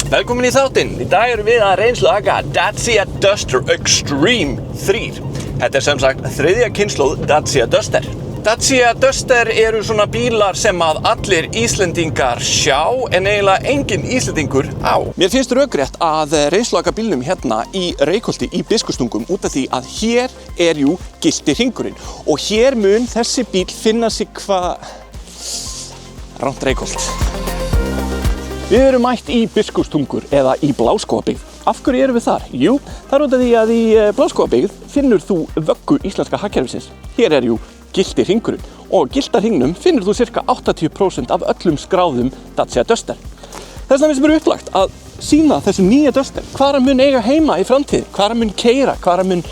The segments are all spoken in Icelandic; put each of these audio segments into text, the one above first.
Velkomin í þáttinn. Í dag erum við að reynsluaka Dacia Duster Extreme 3. Þetta sem sagt þriðja kynslóð Dacia Duster. Dacia Duster eru svona bílar sem að allir Íslendingar sjá en eiginlega enginn Íslendingur á. Mér finnst rökrétt að reynsluaka bílnum hérna í Reykholti í Biskupstungum út af því að hér jú gilti hringurinn og hér mun þessi bíl finna sig rangt Reykholt. Við erum mætt í Biskupstungur eða í Bláskógabyggð. Af hverju erum við þar? Jú, það er út af því að í Bláskógabyggð finnur þú vöggu íslenska hagkerfisins. Hér jú gilti hringurinn og gilta hringnum finnur þú cirka 80% af öllum skráðum Dacia Duster. Þess vegna finnst mér upplagt að sýna þessum nýja Duster hvað hann mun eiga heima í framtíð, hvað hann mun keyra, hvað hann mun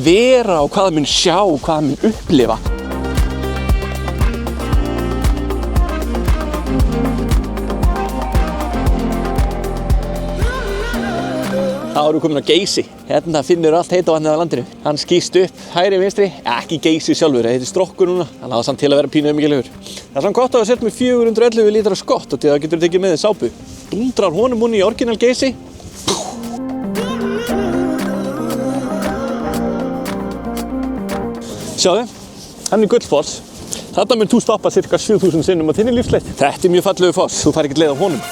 vera og hvað hann mun sjá, hvað hann mun upplifa. Þá erum við komin á Geysi. Hérna finnur allt heita vatnið á landinu. Hann skýst upp hægri vinstri. Ekki Geysi sjálfur, það heitir Strokkur núna. Hann á samt til að vera pínu mikilvægur. Það er svona gott að hafa sett með 411 lítra skott og til það getur tekið með þið sápu. Dundrar honum hún í orginal Geysi. Sjáðu, hann er Gullfoss. Þarna mun þú stoppa cirka 7000 sinnum á þinni lífsleið. Þetta er mjög fallegu foss, þú fær ekkert leið á honum.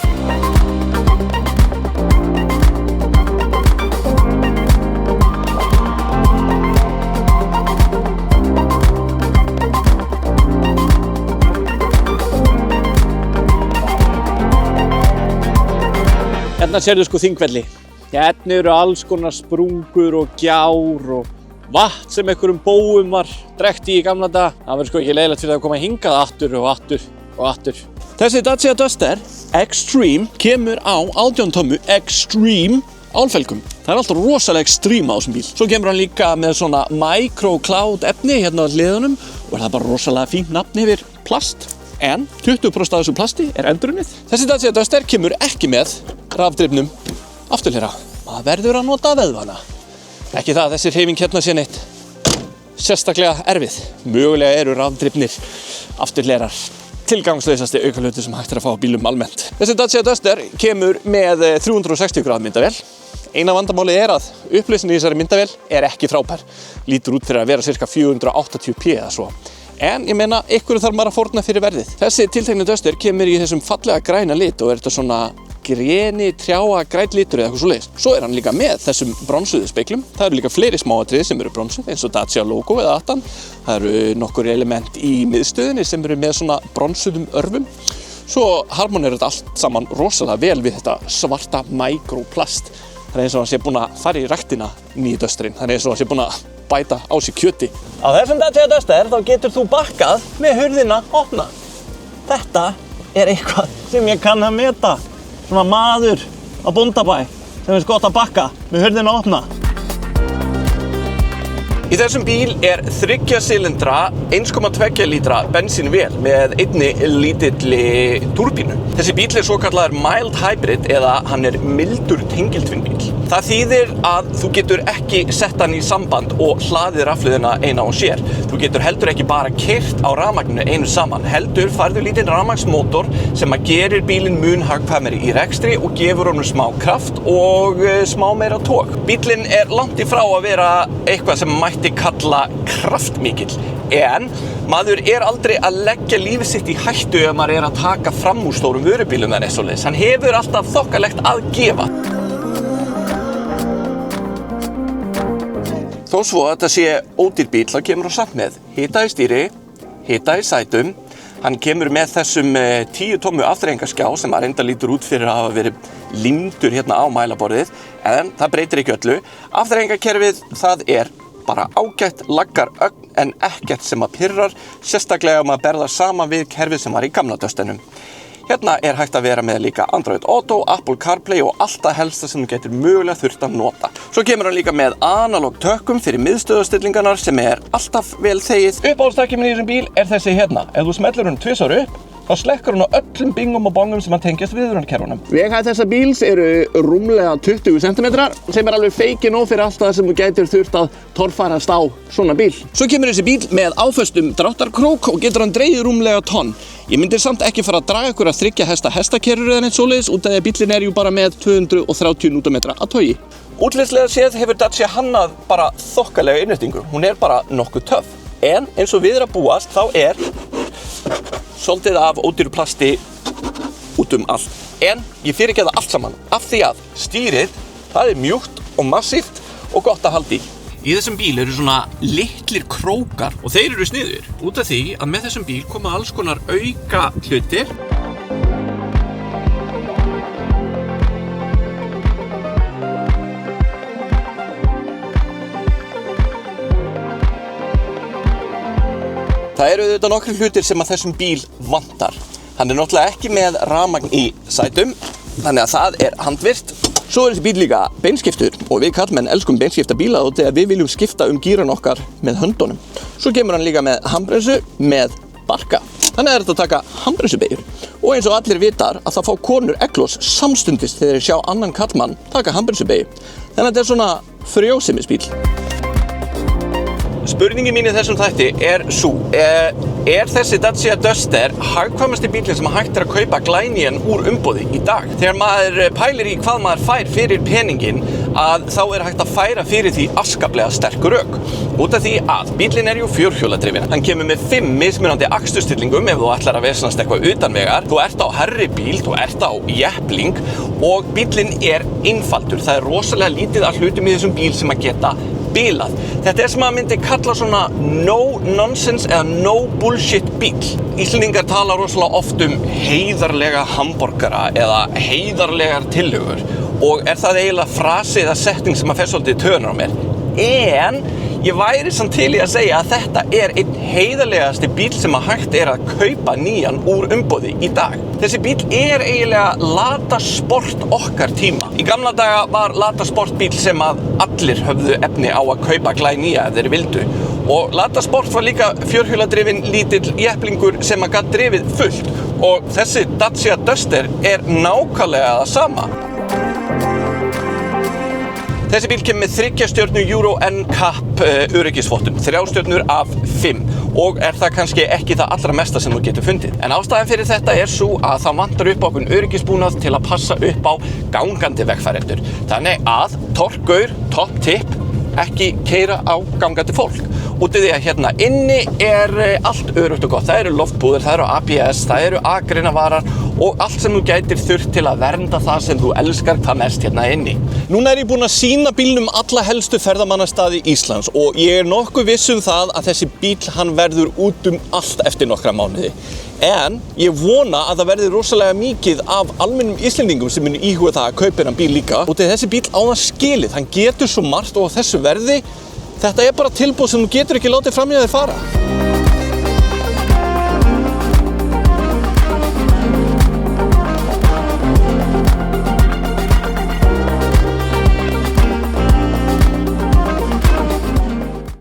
Hérna sérðu sko Þingvelli. Hérna eru alls konar sprungur og gjár og vatn sem einhverjum bóum var drekkt í gamla daga. Það verður sko ekki leiðilegt fyrir það að koma hingað aftur og aftur og aftur. Þessi Dacia Duster Extreme kemur á 18 tommu Extreme álfelgum. Það er alltaf rosalega extreme á þessum bíl. Svo kemur hann líka með svona micro cloud efni hérna á hliðunum og það er bara rosalega fínt nafn yfir plast. En 20% af þessu plasti er endurunnið. Þessi Dacia Duster kemur ekki með rafdrifnum afturhlera. Maður verður að nota vöðvana. Ekki það að þessi hreyfing hérna sé neitt sérstaklega erfið. Mögulega eru rafdrifnir afturhlerar tilgangslausasti aukalutur sem hægt er að fá á bílum almennt. Þessi Dacia Duster kemur með 360 gráða myndavél. Eina vandamálið er að upplýsnin í þessari myndavél er ekki frábær. Lítur út fyrir að vera cirka 480p eða svo. En ég meina, ykkur þarf maður að fórna fyrir verðið. Þessi tiltekni Duster kemur í þessum fallega græna lit og er þetta svona greni, trjáa, grænn litur eða eitthvað svoleiðis. Svo er hann líka með þessum bronsuðu speglum. Það eru líka fleiri smáatriði sem eru bronsuð, eins og Dacia logo eða aftan. Það eru nokkur element í miðstöðinni sem eru með svona bronsuðum örfum. Svo harmonerar þetta allt saman rosalega vel við þetta svarta mikroplast. Það er eins og hann sé búinn að fara í ræktina nýju Dusterinn. Það er eins og hann sé búinn að bæta á sig kjöti. Á þessum Dacia Duster þá getur þú bakkað með hurðina opna. Þetta er eitthvað sem ég kann að meta. Svona maður á bóndabæ sem finnst gott að bakka með hurðina opna. Í þessum bíl er 3 silindra 1,2 lítra bensínvél með einni lítilli túrbínu. Þessi bíl er svokallaður mild hybrid eða hann er mildur tengiltvinnbíl. Það þýðir að þú getur ekki sett hann í samband og hlaðið rafhlöðuna eina á sér. Þú getur heldur ekki bara keyrt á rafmagninu einu saman. Heldur færðu lítinn rafmagnsmótor sem að gerir bílinn mun hagkvæmari í rekstri og gefur honum smá kraft og smá meira tók. Bílinn er langt í frá að vera eitthvað sem mætti kalla kraftmikill. En maður er aldrei að leggja lífið sitt í hættu ef maður er að taka fram úr stórum vörubílum eða svoleiðis. Hann hefur alltaf þokkalegt að gefa. Þó svo að þetta sé ódýr bíl, þá kemur hann samt með hita í stýri, hita í sætum. Hann kemur með þessum 10 tommu afþreyingarskjá sem að reynda lítur út fyrir að hafa verið límdur hérna á mælaborðið. En það breytir ekki öllu. Afþreyingarkerfið, það er bara ágætt, laggar ögn en ekkert sem að pirrar, sérstaklega maður berða saman við kerfið sem var í gamla Dusterinn. Hérna er hægt að vera með líka Android Auto, Apple CarPlay og allt það helsta sem þú getur mögulega þurft að nota. Svo kemur hann líka með analog tökkum fyrir miðstöðastillingarnar sem er alltaf vel þegið. Uppáhaldstakki minn í þessum bíl er þessi hérna. Ef þú smellir hann 2 ára upp, þá slekkur hann á öllum bingum og bongum sem hann tengjast viðvörunarkerfunum. Veghæð þessa bíls eru rúmlega 20 cm sem er alveg feikin nóg fyrir allt það sem þú gætir þurft að torfærast á svona bíl. Svo kemur þessi bíl með áföstum dráttarkrók og getur hann dregið rúmlega tonn. Ég myndi samt ekki fara að draga ykkur að 3 hesta hestakerrur eða neitt svoleiðis út af því að bíllinn jú bara með 230 Nm að togi. Útlitslega séð hefur Dacia hannað bara þokkalega innréttingu. Hún bara nokkuð töff. En eins og við að búast þá svolítið af ódýru plasti út allt. En ég fyrirgefi það allt saman af því að stýrið, það mjúkt og massíft og gott að halda í. Í þessum bíl eru svona litlir krókar og þeir eru sniðugir út af því að með þessum bíl koma alls konar auka hlutir. Það eru auðvitað nokkrir hlutir sem að þessum bíl vantar. Hann náttúrulega ekki með rafmagn í sætum, þannig að það handvirkt. Svo þessi bíl líka beinskiptur og við karlmenn elskum beinskipta bíla og þegar við viljum skipta gíran okkar með höndunum. Svo kemur hann líka með handbremsu með barka. Þannig þetta að taka handbremsubeygju. Og eins og allir vitar að það fá konur egglos samstundis þegar þeir sjá annan karlmann taka handbremsubeygju. Þannig að þetta svona frjósemisbíl. Spurningin mín í þessum þætti sú, þessi Dacia Duster hagkvæmasti bílinn sem hægt að kaupa glænýjan úr umboði í dag? Þegar maður pælir í hvað maður fær fyrir peningin, að þá hægt að færa fyrir því afskaplega sterk rök. Út af því að bílinn jú fjórhjóladrifinn. Hann kemur með 5 mismunandi akstursstillingum ef þú ætlar að veslast eitthvað utanvegar. Þú ert á hærri bíl, þú ert á jeppling og bílinn einfaldur. Það rosalega lítið af hlutum í þessum bíl sem að geta bilað. Þetta sem að myndi kalla svona no nonsense eða no bullshit bíl. Íslendingar tala rosalega oft heiðarlega hamborgara eða heiðarlegar tillögur og það eiginlega frasi eða setning sem að fer svolítið tönar á mér. En ég væri samt til í að segja að þetta einn heiðarlegasti bíl sem að hægt að kaupa nýjan úr umboði í dag. Þessi bíl eiginlega lata sport okkar tíma. Í gamla daga var lata sport bíl sem að allir höfðu efni á að kaupa glænýja ef þeir vildu. Og lata sport var líka fjórhjóladrifinn lítill jepplingur sem að gat drifið fullt. Og þessi Dacia Duster nákvæmlega það sama. Þessi bíl kemur með 3 stjörnu Euro NCAP öryggisvottun, 3 stjörnur af 5 og það kannski ekki það allra mesta sem þú getur fundið. En ástæðan fyrir þetta sú að það vantar upp á okkur öryggisbúnað til að passa upp á gangandi vegfarendur. Þannig að torfgaur, topp tipp, ekki keyra á gangandi fólk. Út af því að hérna inni allt öruggt og gott. Það eru loftbúðir, það eru ABS, það eru akreinavarar og allt sem þú gætir þurft til að vernda það sem þú elskar hvað mest hérna inni. Núna ég búinn að sýna bílnum alla helstu ferðamannastaði Íslands og ég nokkuð viss það að þessi bíl hann verður út allt eftir nokkra mánuði. En ég vona að það verði rosalega mikið af almennum Íslendingum sem munu íhuga það að kaupa þennan bíl líka. Út af þessi bíl á það skilið, hann getur svo margt og á þessu verði. Þetta bara tilboð sem þú getur ekki látið fram hjá þér fara.